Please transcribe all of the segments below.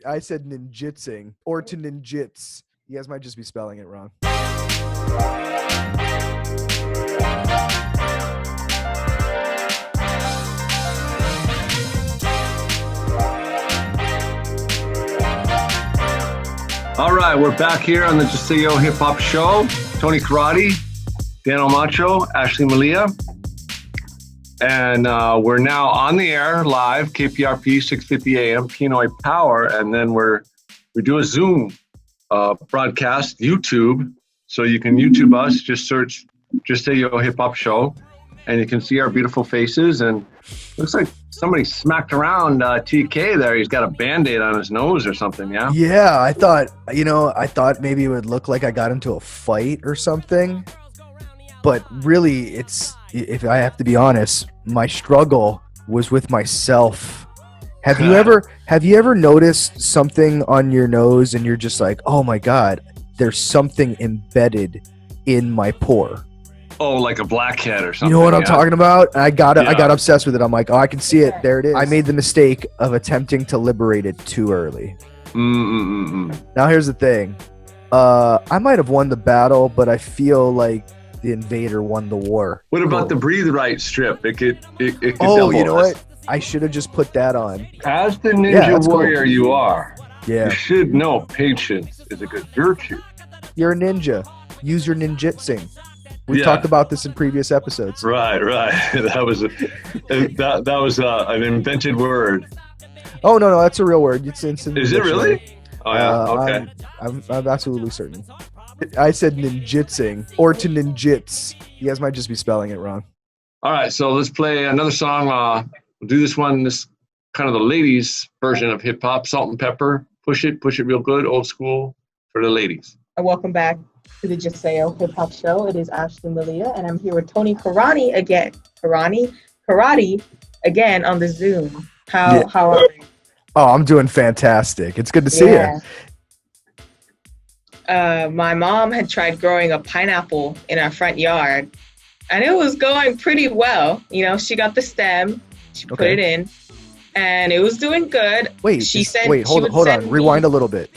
I said ninjitsing or to ninjits. You guys might just be spelling it wrong. All right, we're back here on the Just Say Yo Hip Hop Show. Tony Karate, Danno Macho, Ashley Malia. And we're now on the air live, KPRP 650 AM, Pinoy Power. And then we do a Zoom broadcast, YouTube. So you can YouTube us, just search Just Say Yo Hip Hop Show. And you can see our beautiful faces. And looks like somebody smacked around TK there. He's got a Band-Aid on his nose or something, yeah? Yeah, I thought maybe it would look like I got into a fight or something. But really, if I have to be honest, my struggle was with myself. Have you ever noticed something on your nose and you're just like, oh my God, there's something embedded in my pore? Oh, like a blackhead or something. You know what I'm talking about? I got obsessed with it. I'm like, oh, I can see it. There it is. I made the mistake of attempting to liberate it too early. Now here's the thing. I might have won the battle, but I feel like the invader won the war. What about the breathe right strip? It could Oh, you know what? I should have just put that on. As the ninja warrior you are, you should know patience is a good virtue. You're a ninja. Use your ninjitsing. We've talked about this in previous episodes. Right. That was an invented word. Oh no, that's a real word. Is it really? Oh yeah. Okay. I'm absolutely certain. I said ninjitsing or to ninjits. You guys might just be spelling it wrong. All right, so let's play another song. We'll do this one. This kind of the ladies' version of hip hop. Salt and pepper. Push it real good. Old school for the ladies. Welcome back to the Just Say Yo Hip Hop Show. It is Ashley Malia, and I'm here with Tony Karate again. Karate again on the Zoom. How are you? Oh, I'm doing fantastic. It's good to see you. My mom had tried growing a pineapple in our front yard, and it was going pretty well. You know, she got the stem, she put it in, and it was doing good. Hold on. Rewind a little bit.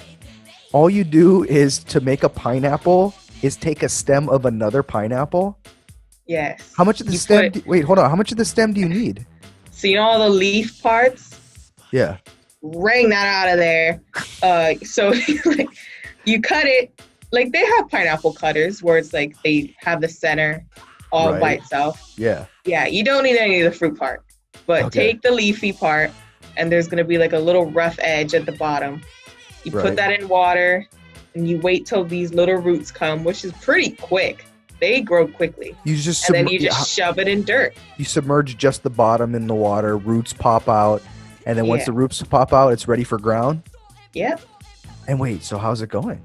All you do is to make a pineapple is take a stem of another pineapple? Yes. How much of the stem? How much of the stem do you need? So you know all the leaf parts? Yeah. Wring that out of there. So like, you cut it, like they have pineapple cutters where it's like they have the center all by itself. Yeah. Yeah, you don't need any of the fruit part. But take the leafy part, and there's going to be like a little rough edge at the bottom. You put that in water, and you wait till these little roots come, which is pretty quick. They grow quickly. Then you just shove it in dirt. You submerge just the bottom in the water, roots pop out, and then once the roots pop out, it's ready for ground? Yep. And wait, so how's it going?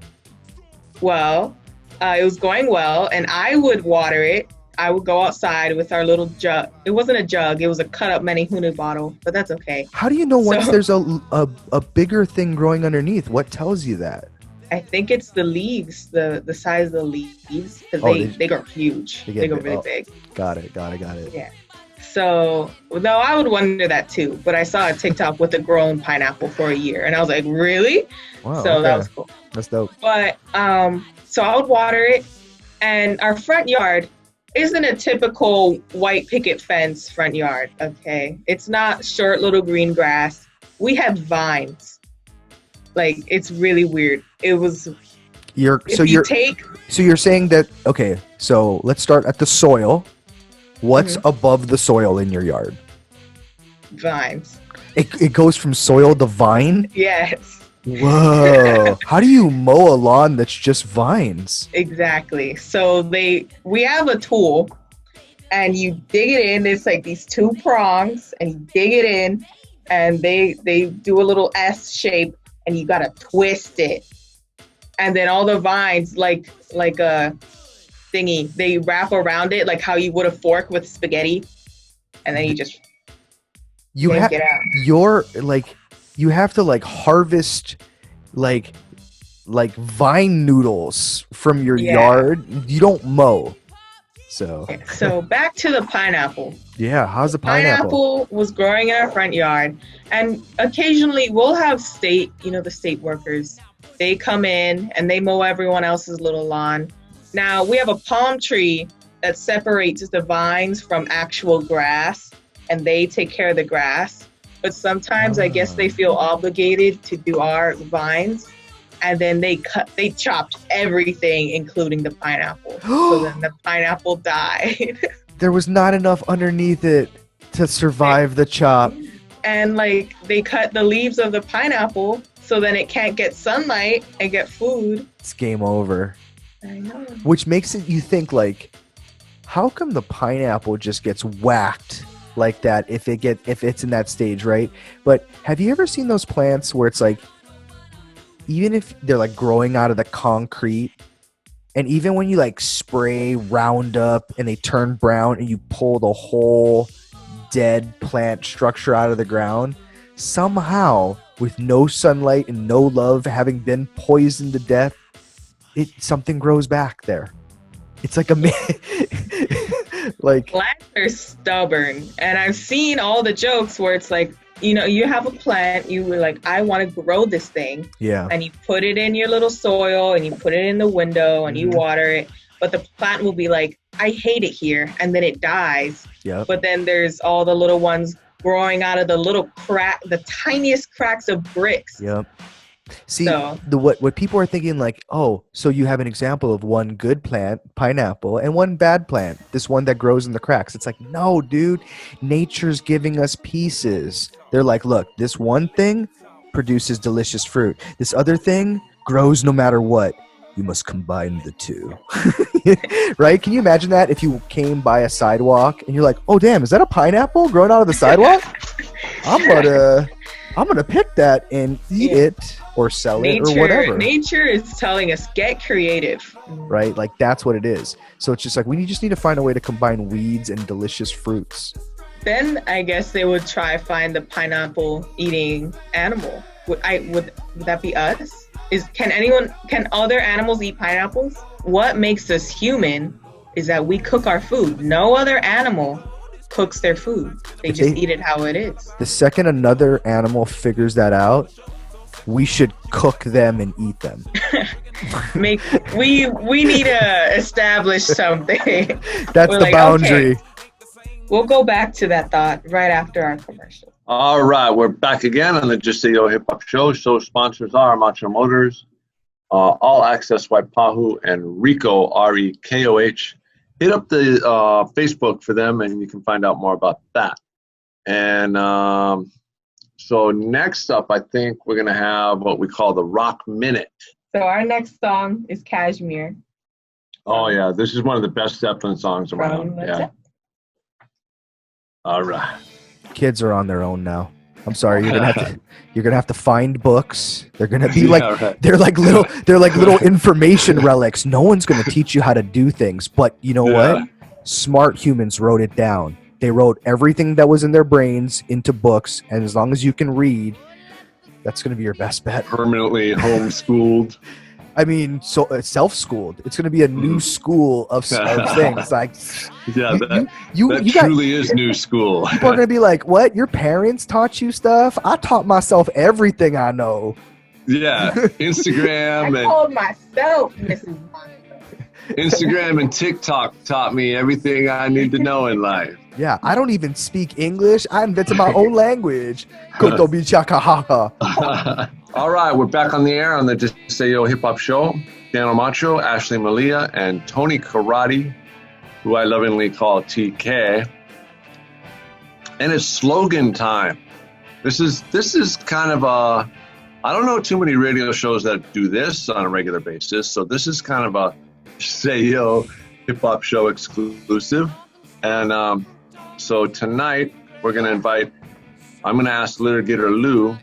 Well, it was going well, and I would water it. I would go outside with our little jug. It wasn't a jug. It was a cut-up Menehune bottle, but that's okay. How do you know once there's a bigger thing growing underneath? What tells you that? I think it's the leaves, the size of the leaves, because they grow huge. They go really big. Got it. Yeah. So, no, I would wonder that too. But I saw a TikTok with a grown pineapple for a year, and I was like, really? Wow. So that was cool. That's dope. But so I would water it, and our front yard isn't a typical white picket fence front yard. Okay, it's not short little green grass. We have vines. Like, it's really weird. It was. So you're saying that, okay, so let's start at the soil. What's above the soil in your yard? Vines. It goes from soil to vine? Yes. Whoa. How do you mow a lawn that's just vines? Exactly. So we have a tool, and you dig it in. It's like these two prongs, and you dig it in, and they do a little S shape, and you gotta twist it. And then all the vines, like a thingy, they wrap around it like how you would a fork with spaghetti, and then you just you have to harvest like vine noodles from your yard. You don't mow. So So back to the pineapple. yeah, how's the pineapple? Pineapple was growing in our front yard, and occasionally we'll have the state workers. They come in and they mow everyone else's little lawn. Now we have a palm tree that separates the vines from actual grass, and they take care of the grass. But sometimes I guess they feel obligated to do our vines, and then they chopped everything, including the pineapple. So then the pineapple died. There was not enough underneath it to survive the chop. And like they cut the leaves of the pineapple so then it can't get sunlight and get food. It's game over. I know. Which makes it you think like, how come the pineapple just gets whacked like that if it's in that stage, right? But have you ever seen those plants where it's like, even if they're like growing out of the concrete, and even when you like spray Roundup and they turn brown and you pull the whole dead plant structure out of the ground, somehow with no sunlight and no love, having been poisoned to death, something grows back there. It's like like plants are stubborn, and I've seen all the jokes where it's like, you have a plant, you were like, I want to grow this thing. Yeah. And you put it in your little soil and you put it in the window and you water it. But the plant will be like, I hate it here. And then it dies. Yeah. But then there's all the little ones growing out of the little the tiniest cracks of bricks. Yep. See, what people are thinking like, oh, so you have an example of one good plant, pineapple, and one bad plant, this one that grows in the cracks. It's like, no, dude, nature's giving us pieces. They're like, look, this one thing produces delicious fruit. This other thing grows no matter what. You must combine the two. Right? Can you imagine that if you came by a sidewalk and you're like, oh, damn, is that a pineapple growing out of the sidewalk? I'm gonna pick that and eat it or sell it or whatever. Nature is telling us, get creative. Right? Like that's what it is. So it's just like we just need to find a way to combine weeds and delicious fruits. Then I guess they would try find the pineapple eating animal. Would that be us? Can other animals eat pineapples? What makes us human is that we cook our food. No other animal cooks their food. They just eat it how it is. The second another animal figures that out, we should cook them and eat them. We need to establish something. That's the boundary. Okay, we'll go back to that thought right after our commercial. All right, we're back again on the Just Say Yo Hip Hop Show. Show sponsors are Macho Motors, All Access Waipahu, and Rico, REKOH. Hit up the Facebook for them, and you can find out more about that. And so next up, I think we're going to have what we call the Rock Minute. So our next song is Kashmir. Oh, yeah. This is one of the best Zeppelin songs around. Yeah. All right. Kids are on their own now. I'm sorry, you're gonna have to find books. They're gonna be like they're like little information relics. No one's gonna teach you how to do things, but you know what? Smart humans wrote it down. They wrote everything that was in their brains into books, and as long as you can read, that's gonna be your best bet. Permanently homeschooled. I mean, so self-schooled. It's going to be a new school of things. Like, yeah, that truly is new school. People are going to be like, "What? Your parents taught you stuff? I taught myself everything I know." Yeah, Instagram. I told myself, Mrs. Instagram and TikTok taught me everything I need to know in life. Yeah, I don't even speak English. I invented my own language. All right, we're back on the air on the Just Say Yo Hip Hop Show. Danno Macho, Ashley Malia, and Tony Karate, who I lovingly call TK. And it's slogan time. This is kind of a, I don't know too many radio shows that do this on a regular basis. So this is kind of a Say Yo Hip Hop Show exclusive. And so tonight we're going to I'm going to ask Litigator Lou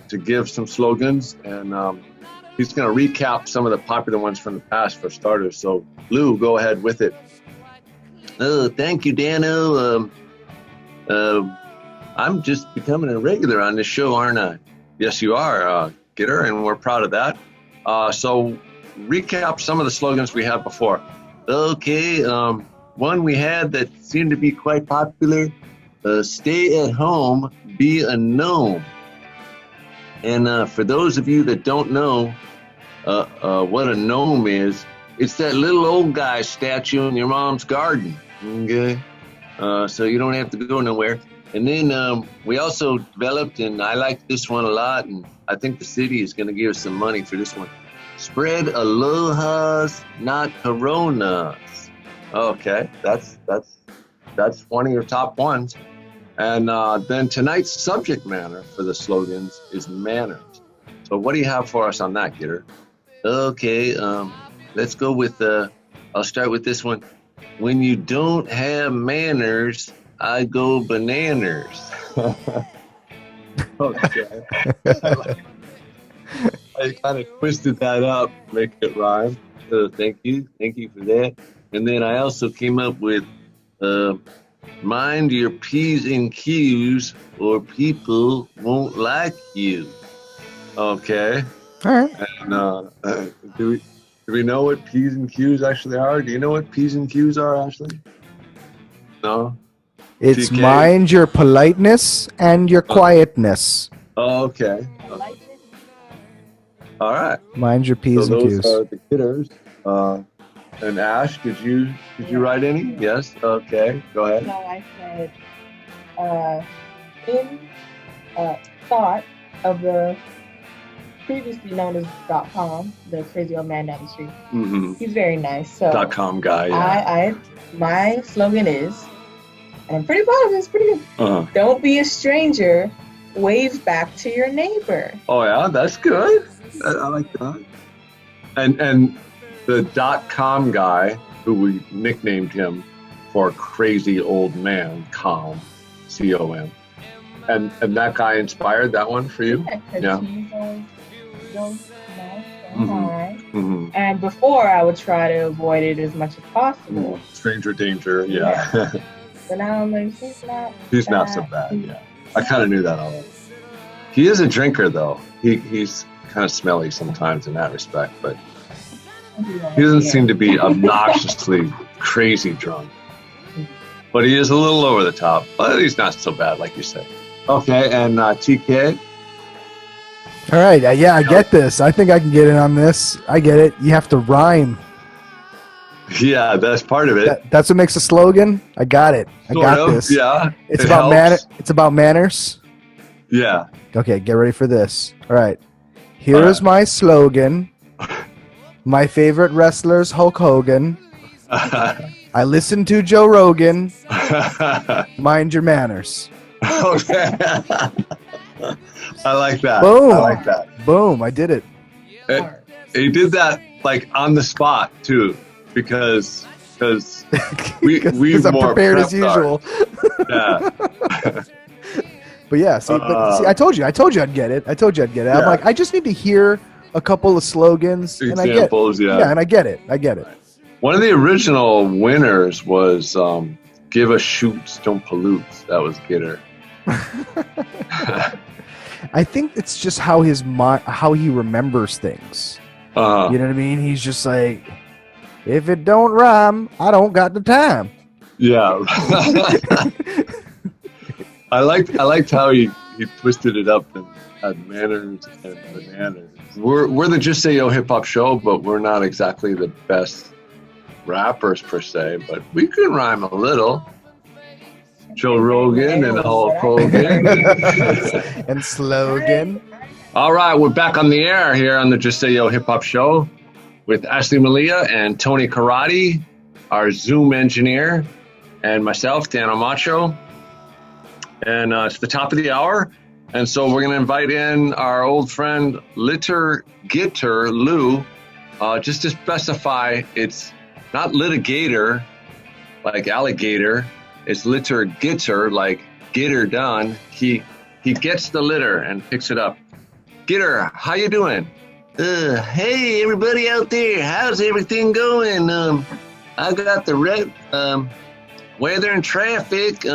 to give some slogans, and he's going to recap some of the popular ones from the past for starters. So, Lou, go ahead with it. Oh, thank you, Danno. I'm just becoming a regular on this show, aren't I? Yes, you are, Getter, and we're proud of that. So, recap some of the slogans we had before. Okay, one we had that seemed to be quite popular, stay at home, be a gnome. And for those of you that don't know what a gnome is, it's that little old guy statue in your mom's garden, okay? So you don't have to go nowhere. And then we also developed, and I like this one a lot, and I think the city is going to give us some money for this one. Spread alohas, not coronas. Okay, that's one of your top ones. And then tonight's subject matter for the slogans is manners. So what do you have for us on that, Gitter? Okay, let's go with, I'll start with this one. When you don't have manners, I go bananas. Okay. I kind of twisted that up, make it rhyme. So thank you for that. And then I also came up with, mind your P's and Q's or people won't like you. Okay. All right. And do we know what P's and Q's actually are? Do you know what P's and Q's are, Ashley? No? It's TK? mind your politeness and your quietness. Oh, okay. All right. Mind your P's So and those Q's. are the Gitters. And Ash, did you write any? Yes. Okay. Go ahead. No, I said, in thought of the previously known as .com, the crazy old man down the street. Mm-hmm. He's very nice. So .com guy. Yeah. my slogan is, and I'm pretty proud of it. It's pretty good. Uh-huh. Don't be a stranger. Wave back to your neighbor. Oh yeah, that's good. I like that. And the .com guy, who we nicknamed him for crazy old man, com, C-O-M. And that guy inspired that one for you? Yeah. He's always nice and kind. Mm-hmm. And before, I would try to avoid it as much as possible. Stranger danger, yeah. But now I'm like, he's not so bad, yeah. I kind of knew that already. He is a drinker, though. He's kind of smelly sometimes in that respect, but he doesn't seem to be obnoxiously crazy drunk. But he is a little over the top, but he's not so bad, like you said. Okay, and TK? All right. Yeah, I get this. I think I can get in on this. I get it. You have to rhyme. Yeah, that's part of it. That's what makes a slogan. I got it. I got this. Yeah. It's about manners. Yeah. Okay, get ready for this. All right. Here is my slogan. My favorite wrestler's Hulk Hogan. I listen to Joe Rogan. Mind your manners. Okay. I like that. Boom. I like that. Boom. I did it. He did that like on the spot too, because we I'm more prepared as prepped usual. Yeah. But yeah, see, I told you I'd get it. Yeah. I'm like, I just need to hear a couple of slogans. Examples, and yeah. And I get it. One of the original winners was "Give us shoots, don't pollute." That was Gitter. I think it's just how how he remembers things. You know what I mean? He's just like, if it don't rhyme, I don't got the time. Yeah. I liked how he twisted it up and had manners and bananas. We're the Just Say Yo Hip Hop Show, but we're not exactly the best rappers per se, but we can rhyme a little. Joe Rogan and Hulk Hogan. And slogan. All right, we're back on the air here on the Just Say Yo Hip Hop Show with Ashley Malia and Tony Karate, our Zoom engineer, and myself, Danno Macho. And it's the top of the hour. And so we're going to invite in our old friend, Gitter Lou, just to specify it's not litigator, like alligator. It's Gitter, like get her done. He gets the litter and picks it up. Gitter, how you doing? Hey, everybody out there. How's everything going? I got the weather and traffic.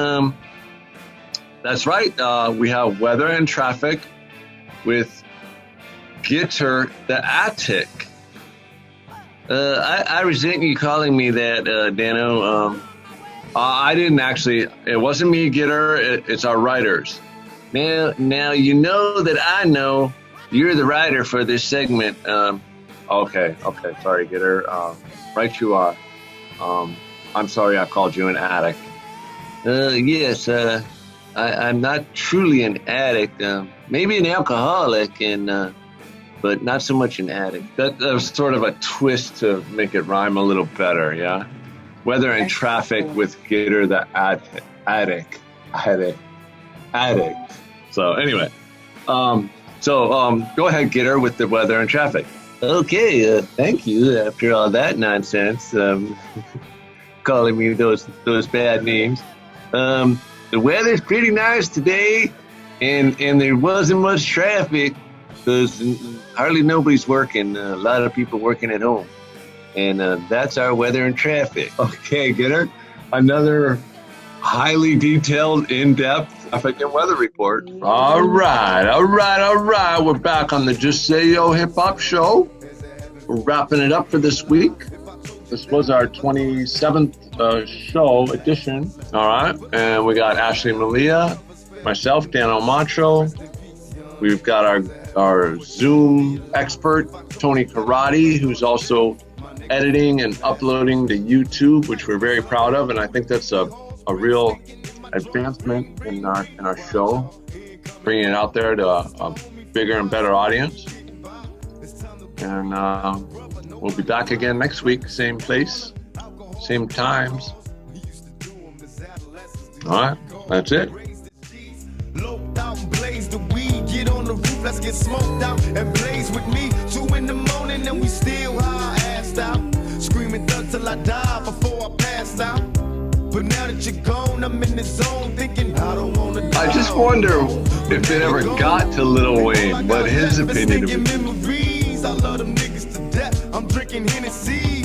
That's right. We have weather and traffic with Gitter the Attic. I resent you calling me that, Danno. I didn't actually. It wasn't me, Getter. It's our writers. Now you know that I know you're the writer for this segment. Okay. Sorry, Getter. Right, you are. I'm sorry I called you an addict. Yes. I'm not truly an addict. Maybe an alcoholic, but not so much an addict. That was sort of a twist to make it rhyme a little better, yeah? Weather and traffic with Gator the addict. So anyway, go ahead, Gator, with the weather and traffic. Okay, thank you. After all that nonsense, calling me those bad names. The weather's pretty nice today, and there wasn't much traffic because hardly nobody's working. A lot of people working at home. And that's our weather and traffic. Okay, Getter. Another highly detailed, in-depth traffic and weather report. All right. We're back on the Just Say Yo Hip Hop Show. We're wrapping it up for this week. This was our 27th show edition. All right. And we got Ashley Malia, myself, Danno Macho. We've got our Zoom expert, Tony Karate, who's also editing and uploading to YouTube, which we're very proud of. And I think that's a real advancement in our show, bringing it out there to a bigger and better audience. And we'll be back again next week, same place, same times. All right, that's it. Blaze the weed, get on the roof, let's get smoked out and blaze with me. 2 in the morning and we still high, assed out, screaming thug till I die before I pass out. But now that you're gone, I'm in the zone thinking I don't wanna die. I just wonder if it ever got to Lil Wayne, what his opinion of it. I love them niggas to death. I'm drinking Hennessy.